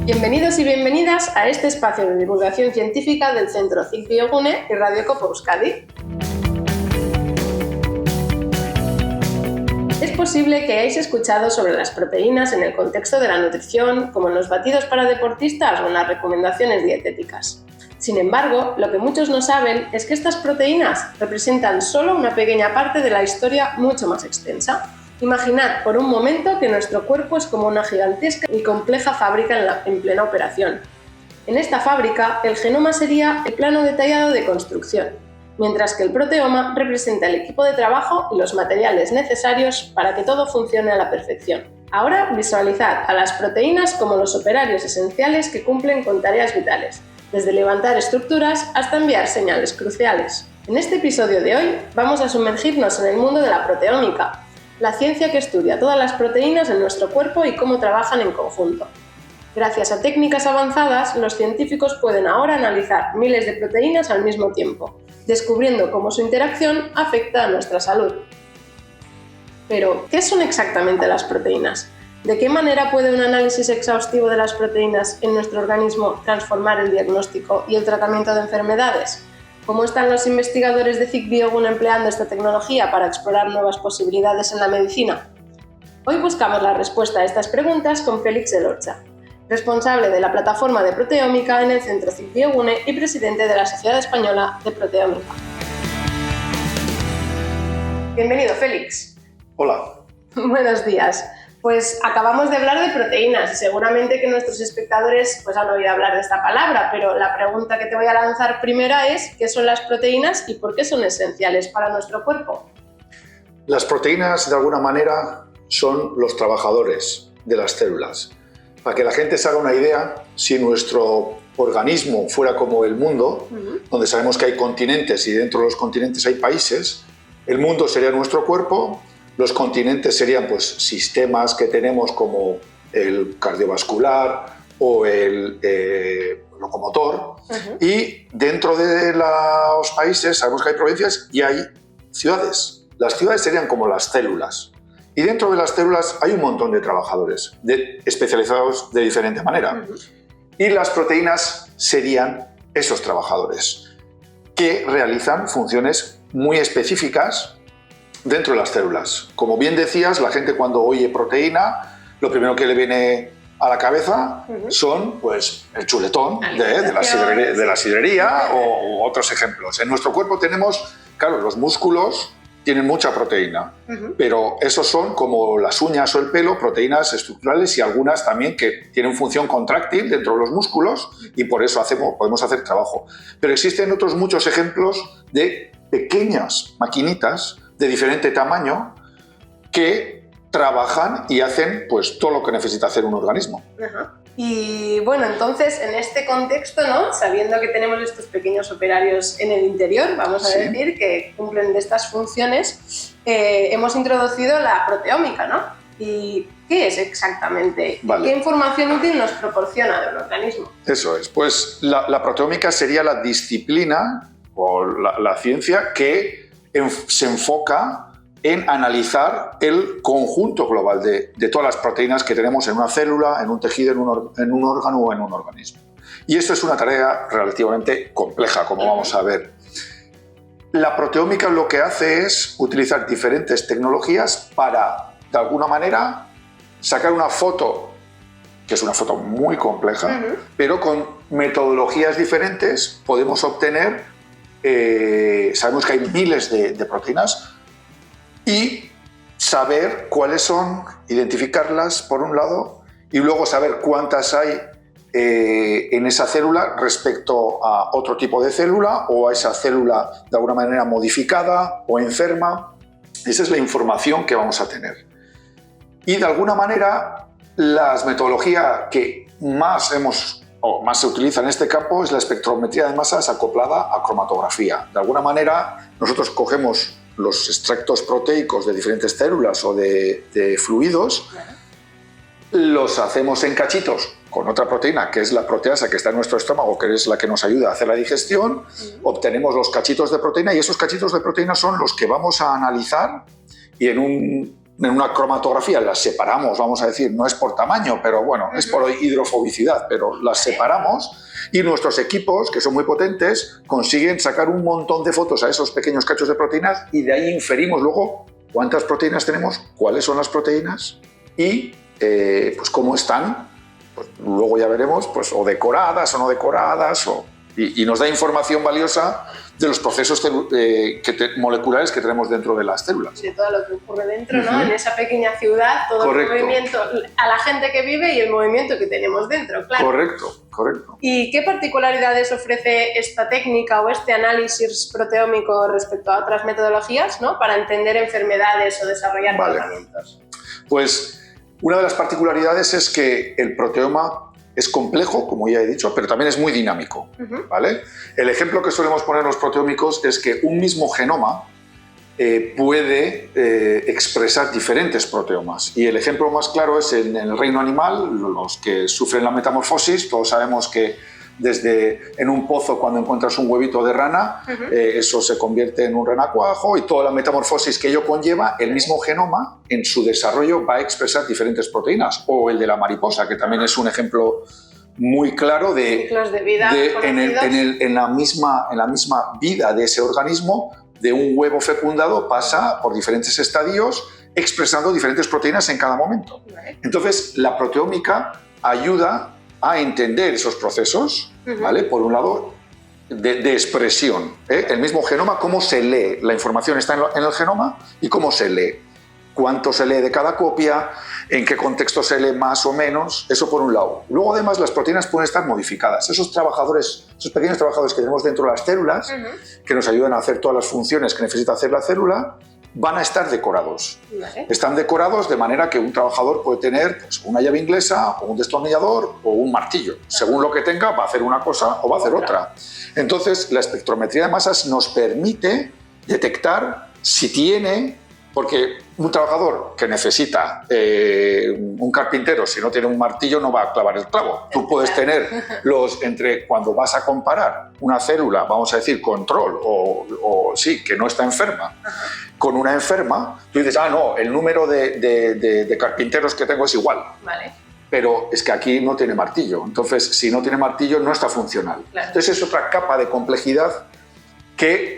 Bienvenidos y bienvenidas a este espacio de divulgación científica del Centro CIC Biogune y Radio Copo Euskadi. Es posible que hayáis escuchado sobre las proteínas en el contexto de la nutrición, como en los batidos para deportistas o en las recomendaciones dietéticas. Sin embargo, lo que muchos no saben es que estas proteínas representan solo una pequeña parte de la historia mucho más extensa. Imaginad por un momento que nuestro cuerpo es como una gigantesca y compleja fábrica en plena operación. En esta fábrica, el genoma sería el plano detallado de construcción, mientras que el proteoma representa el equipo de trabajo y los materiales necesarios para que todo funcione a la perfección. Ahora visualizad a las proteínas como los operarios esenciales que cumplen con tareas vitales, desde levantar estructuras hasta enviar señales cruciales. En este episodio de hoy vamos a sumergirnos en el mundo de la proteómica, la ciencia que estudia todas las proteínas en nuestro cuerpo y cómo trabajan en conjunto. Gracias a técnicas avanzadas, los científicos pueden ahora analizar miles de proteínas al mismo tiempo, descubriendo cómo su interacción afecta a nuestra salud. Pero, ¿qué son exactamente las proteínas? ¿De qué manera puede un análisis exhaustivo de las proteínas en nuestro organismo transformar el diagnóstico y el tratamiento de enfermedades? ¿Cómo están los investigadores de CIC Biogune empleando esta tecnología para explorar nuevas posibilidades en la medicina? Hoy buscamos la respuesta a estas preguntas con Félix Elorza, responsable de la plataforma de proteómica en el Centro CIC Biogune y presidente de la Sociedad Española de Proteómica. Bienvenido, Félix. Hola. Buenos días. Pues acabamos de hablar de proteínas y seguramente que nuestros espectadores han oído hablar de esta palabra, pero la pregunta que te voy a lanzar primera es ¿qué son las proteínas y por qué son esenciales para nuestro cuerpo? Las proteínas, de alguna manera, son los trabajadores de las células. Para que la gente se haga una idea, si nuestro organismo fuera como el mundo, donde sabemos que hay continentes y dentro de los continentes hay países, el mundo sería nuestro cuerpo. Los continentes serían sistemas que tenemos como el cardiovascular o el locomotor. Y dentro de los países sabemos que hay provincias y hay ciudades. Las ciudades serían como las células. Y dentro de las células hay un montón de trabajadores especializados de diferente manera. Y las proteínas serían esos trabajadores que realizan funciones muy específicas dentro de las células. Como bien decías, la gente cuando oye proteína, lo primero que le viene a la cabeza son el chuletón de la sidrería o otros ejemplos. En nuestro cuerpo tenemos, claro, los músculos tienen mucha proteína, pero esos son como las uñas o el pelo, proteínas estructurales y algunas también que tienen función contráctil dentro de los músculos y por eso podemos hacer trabajo. Pero existen otros muchos ejemplos de pequeñas maquinitas de diferente tamaño que trabajan y hacen todo lo que necesita hacer un organismo. Y entonces en este contexto, sabiendo que tenemos estos pequeños operarios en el interior, vamos a decir, que cumplen de estas funciones, hemos introducido la proteómica, ¿no? ¿Y qué es exactamente? Vale. ¿Qué información útil nos proporciona del organismo? Eso es, la proteómica sería la disciplina o la ciencia que se enfoca en analizar el conjunto global de todas las proteínas que tenemos en una célula, en un tejido, en un órgano o en un organismo. Y esto es una tarea relativamente compleja, como vamos a ver. La proteómica lo que hace es utilizar diferentes tecnologías para, de alguna manera, sacar una foto, que es una foto muy compleja, pero con metodologías diferentes podemos obtener sabemos que hay miles de proteínas y saber cuáles son, identificarlas por un lado y luego saber cuántas hay en esa célula respecto a otro tipo de célula o a esa célula de alguna manera modificada o enferma. Esa es la información que vamos a tener. Y de alguna manera la metodología que más se utiliza en este campo es la espectrometría de masas acoplada a cromatografía. De alguna manera, nosotros cogemos los extractos proteicos de diferentes células o de fluidos, los hacemos en cachitos con otra proteína, que es la proteasa que está en nuestro estómago, que es la que nos ayuda a hacer la digestión, obtenemos los cachitos de proteína y esos cachitos de proteína son los que vamos a analizar y en un en una cromatografía las separamos, vamos a decir, no es por tamaño, pero bueno, es por hidrofobicidad, pero las separamos y nuestros equipos, que son muy potentes, consiguen sacar un montón de fotos a esos pequeños cachos de proteínas y de ahí inferimos luego cuántas proteínas tenemos, cuáles son las proteínas y pues cómo están. Pues luego ya veremos, pues, o decoradas o no decoradas, y nos da información valiosa de los procesos moleculares que tenemos dentro de las células. De todo lo que ocurre dentro, ¿no? En esa pequeña ciudad, todo el movimiento, a la gente que vive y el movimiento que tenemos dentro, claro. Correcto. ¿Y qué particularidades ofrece esta técnica o este análisis proteómico respecto a otras metodologías, ¿no? Para entender enfermedades o desarrollar tratamientos? Pues una de las particularidades es que el proteoma es complejo, como ya he dicho, pero también es muy dinámico, ¿vale? El ejemplo que solemos poner en los proteómicos es que un mismo genoma puede expresar diferentes proteomas. Y el ejemplo más claro es en el reino animal, los que sufren la metamorfosis. Todos sabemos que desde en un pozo, cuando encuentras un huevito de rana, eso se convierte en un renacuajo, y toda la metamorfosis que ello conlleva, el mismo genoma en su desarrollo va a expresar diferentes proteínas. O el de la mariposa, que también es un ejemplo muy claro de ciclos de vida en la misma vida de ese organismo, de un huevo fecundado pasa por diferentes estadios expresando diferentes proteínas en cada momento. Entonces, la proteómica ayuda a entender esos procesos, ¿vale? Por un lado, de expresión. El mismo genoma, cómo se lee. La información está en el genoma y cómo se lee. Cuánto se lee de cada copia, en qué contexto se lee más o menos, eso por un lado. Luego, además, las proteínas pueden estar modificadas. Esos pequeños trabajadores que tenemos dentro de las células, que nos ayudan a hacer todas las funciones que necesita hacer la célula, van a estar decorados. Están decorados de manera que un trabajador puede tener, pues, una llave inglesa o un destornillador o un martillo. Según lo que tenga, va a hacer una cosa o va a hacer otra. Entonces, la espectrometría de masas nos permite detectar si tiene, porque un trabajador que necesita un carpintero, si no tiene un martillo, no va a clavar el clavo. Tú puedes tener cuando vas a comparar una célula, vamos a decir, control, que no está enferma, con una enferma, tú dices, no, el número de carpinteros que tengo es igual. Vale. Pero es que aquí no tiene martillo. Entonces, si no tiene martillo, no está funcional. Claro. Entonces, es otra capa de complejidad que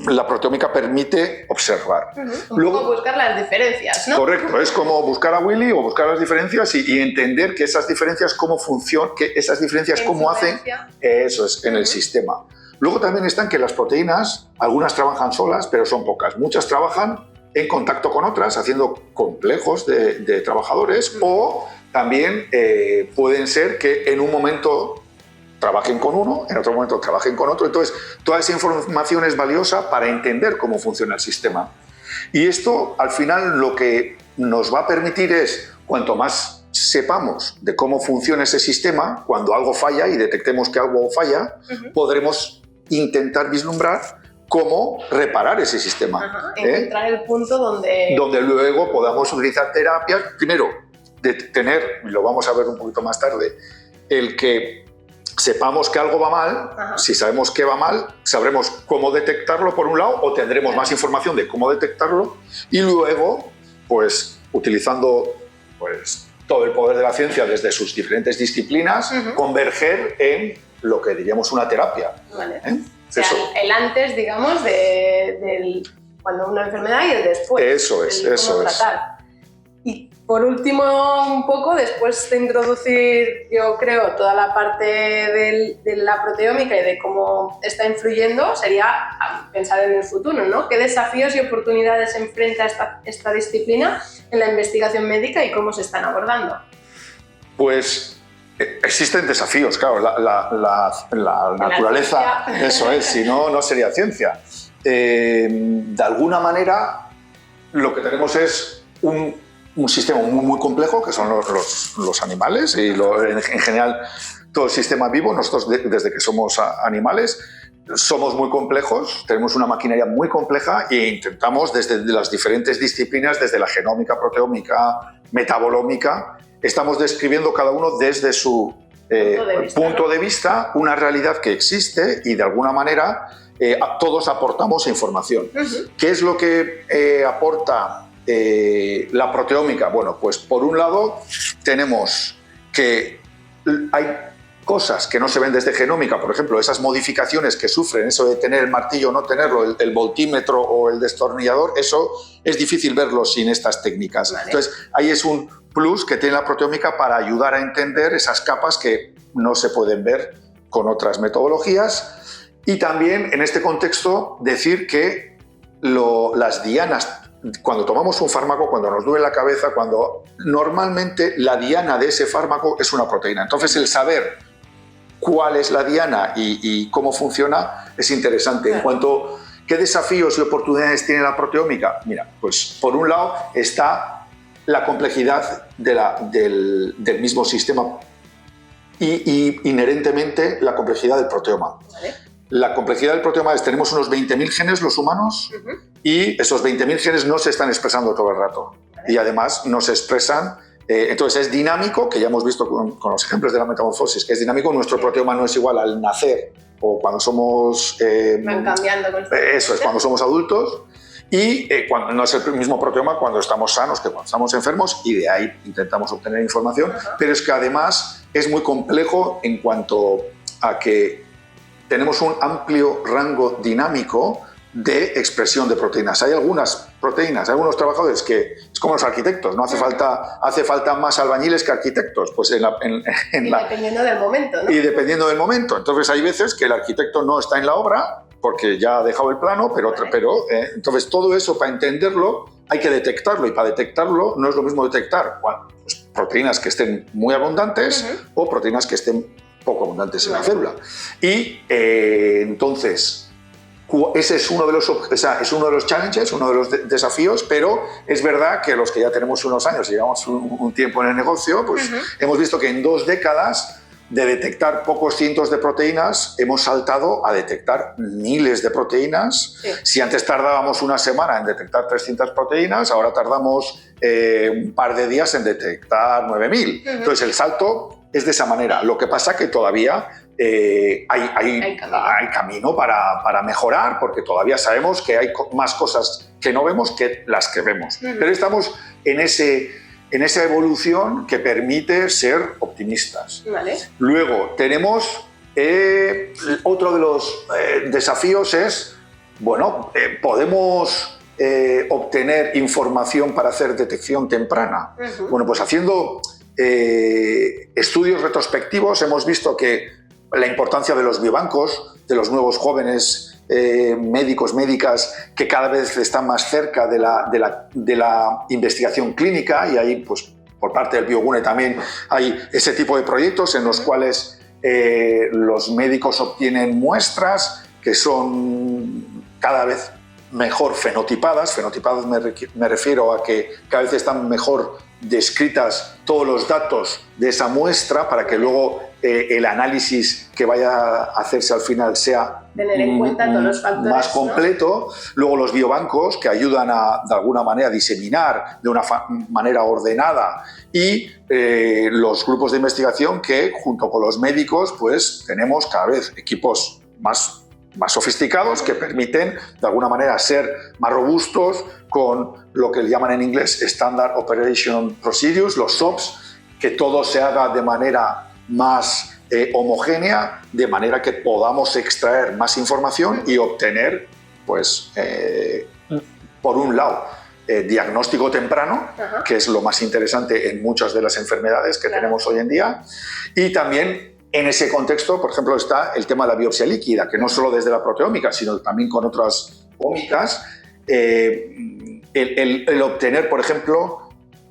la proteómica permite observar. Luego buscar las diferencias, ¿no? Correcto, es como buscar a Willy o buscar las diferencias y entender que esas diferencias cómo funcionan, que esas diferencias cómo hacen, eso es, en el sistema. Luego también están que las proteínas, algunas trabajan solas, pero son pocas. Muchas trabajan en contacto con otras, haciendo complejos de trabajadores, o también pueden ser que en un momento trabajen con uno, en otro momento trabajen con otro. Entonces, toda esa información es valiosa para entender cómo funciona el sistema. Y esto, al final, lo que nos va a permitir es, cuanto más sepamos de cómo funciona ese sistema, cuando algo falla y detectemos que algo falla, podremos intentar vislumbrar cómo reparar ese sistema. Encontrar el punto donde luego podamos utilizar terapias. Primero, de tener, lo vamos a ver un poquito más tarde, el que sepamos que algo va mal. Si sabemos que va mal, sabremos cómo detectarlo por un lado, o tendremos más información de cómo detectarlo, y luego, pues, utilizando pues, todo el poder de la ciencia desde sus diferentes disciplinas, converger en lo que diríamos una terapia. Vale. O sea, el antes, digamos, cuando una enfermedad y el después. Eso es. Tratar. Y por último, un poco, después de introducir, yo creo, toda la parte de la proteómica y de cómo está influyendo, sería pensar en el futuro, ¿no? ¿Qué desafíos y oportunidades enfrenta esta disciplina en la investigación médica y cómo se están abordando? Pues existen desafíos, claro. La naturaleza, eso es, si no, no sería ciencia. De alguna manera, lo que tenemos es un sistema muy complejo, que son los animales y en general todo el sistema vivo. Nosotros, desde que somos animales, somos muy complejos, tenemos una maquinaria muy compleja e intentamos desde las diferentes disciplinas, desde la genómica, proteómica, metabolómica, estamos describiendo cada uno desde su punto de vista una realidad que existe y de alguna manera todos aportamos información. ¿Qué es lo que aporta la proteómica? Bueno, pues por un lado tenemos que hay cosas que no se ven desde genómica, por ejemplo, esas modificaciones que sufren, eso de tener el martillo o no tenerlo, el voltímetro o el destornillador, eso es difícil verlo sin estas técnicas. Vale. Entonces, ahí es un plus que tiene la proteómica para ayudar a entender esas capas que no se pueden ver con otras metodologías. Y también, en este contexto, decir que las dianas, cuando tomamos un fármaco, cuando nos duele la cabeza, cuando normalmente la diana de ese fármaco es una proteína. Entonces, el saber cuál es la diana y cómo funciona es interesante. En cuanto a qué desafíos y oportunidades tiene la proteómica, mira, pues por un lado está la complejidad del mismo sistema y inherentemente la complejidad del proteoma. ¿Vale? La complejidad del proteoma es, tenemos unos 20.000 genes los humanos y esos 20.000 genes no se están expresando todo el rato. ¿Vale? Y además no se expresan. Entonces es dinámico, que ya hemos visto con los ejemplos de la metamorfosis, que es dinámico. Nuestro proteoma no es igual al nacer o cuando somos... Van cambiando constantemente. Eso es, cuando somos adultos. Y cuando no es el mismo proteoma cuando estamos sanos que cuando estamos enfermos, y de ahí intentamos obtener información. Pero es que además es muy complejo en cuanto a que tenemos un amplio rango dinámico de expresión de proteínas. Hay algunas proteínas, algunos trabajadores que es como los arquitectos, ¿no? Hace falta más albañiles que arquitectos, pues dependiendo del momento, ¿no? Y dependiendo del momento. Entonces hay veces que el arquitecto no está en la obra porque ya ha dejado el plano, pero entonces todo eso, para entenderlo, hay que detectarlo, y para detectarlo no es lo mismo detectar pues, proteínas que estén muy abundantes o proteínas que estén poco abundantes en la célula. Y entonces ese es uno de los challenges, uno de los desafíos, pero es verdad que los que ya tenemos unos años y llevamos un tiempo en el negocio, pues hemos visto que en 2 décadas de detectar pocos cientos de proteínas hemos saltado a detectar miles de proteínas. Sí. Si antes tardábamos una semana en detectar 300 proteínas, ahora tardamos un par de días en detectar 9.000. Entonces el salto es de esa manera. Lo que pasa que todavía hay camino para mejorar, porque todavía sabemos que hay más cosas que no vemos que las que vemos. Pero estamos en esa evolución que permite ser optimistas. Vale. Luego tenemos otro de los desafíos es, podemos obtener información para hacer detección temprana. Bueno, pues haciendo estudios retrospectivos hemos visto que la importancia de los biobancos, de los nuevos jóvenes médicos, médicas, que cada vez están más cerca de la investigación clínica, y ahí, pues, por parte del Biogune también hay ese tipo de proyectos en los cuales los médicos obtienen muestras que son cada vez mejor fenotipadas. Fenotipadas me refiero a que cada vez están mejor descritas todos los datos de esa muestra para que luego el análisis que vaya a hacerse al final sea tener en cuenta todos los factores, más completo, ¿no? Luego los biobancos, que ayudan de alguna manera a diseminar de una manera ordenada, y los grupos de investigación que, junto con los médicos, pues tenemos cada vez equipos más sofisticados que permiten de alguna manera ser más robustos con lo que llaman en inglés Standard Operation Procedures, los SOPs, que todo se haga de manera más homogénea, de manera que podamos extraer más información y obtener, pues, por un lado, diagnóstico temprano, que es lo más interesante en muchas de las enfermedades que tenemos hoy en día, y también en ese contexto, por ejemplo, está el tema de la biopsia líquida, que no solo desde la proteómica, sino también con otras ómicas, el obtener, por ejemplo,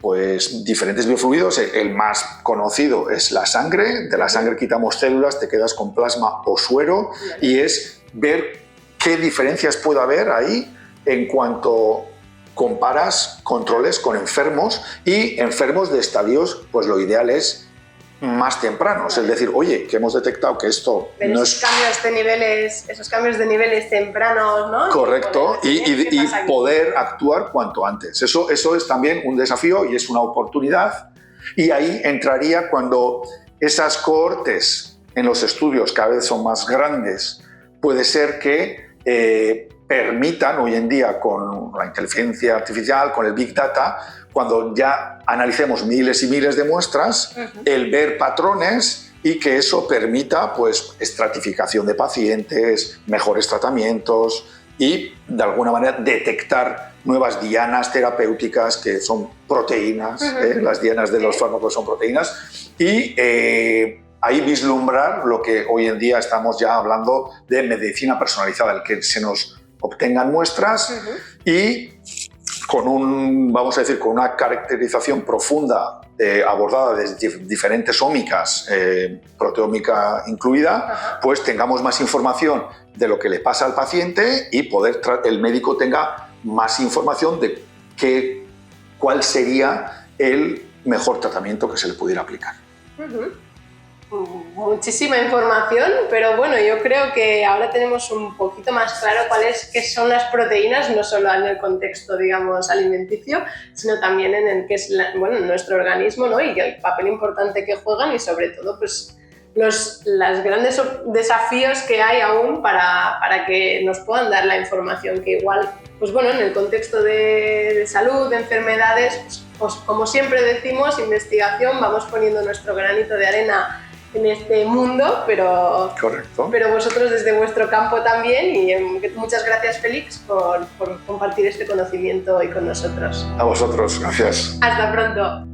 pues diferentes biofluidos. El más conocido es la sangre. De la sangre quitamos células, te quedas con plasma o suero, y es ver qué diferencias puede haber ahí en cuanto comparas controles con enfermos, y enfermos de estadios, pues lo ideal es más tempranos, es decir, oye, que hemos detectado que esto pero no esos cambios de niveles tempranos, ¿no? Correcto, y poder actuar cuanto antes. Eso es también un desafío y es una oportunidad, y ahí entraría cuando esas cohortes en los estudios cada vez son más grandes. Puede ser que permitan hoy en día con la inteligencia artificial, con el Big Data, cuando ya analicemos miles y miles de muestras, el ver patrones y que eso permita pues, estratificación de pacientes, mejores tratamientos y de alguna manera detectar nuevas dianas terapéuticas que son proteínas, las dianas de los fármacos son proteínas, y ahí vislumbrar lo que hoy en día estamos ya hablando de medicina personalizada, el que se nos obtengan muestras y con vamos a decir, con una caracterización profunda abordada desde diferentes ómicas, proteómica incluida, pues tengamos más información de lo que le pasa al paciente y el médico tenga más información de cuál sería el mejor tratamiento que se le pudiera aplicar. Muchísima información, pero bueno, yo creo que ahora tenemos un poquito más claro qué son las proteínas, no solo en el contexto, digamos, alimenticio, sino también en el que es nuestro organismo, ¿no? Y el papel importante que juegan y sobre todo pues, los grandes desafíos que hay aún para que nos puedan dar la información que igual, pues bueno, en el contexto de salud, de enfermedades, pues como siempre decimos, investigación, vamos poniendo nuestro granito de arena en este mundo, pero vosotros desde vuestro campo también, y muchas gracias, Félix, por compartir este conocimiento hoy con nosotros. A vosotros, gracias. Hasta pronto.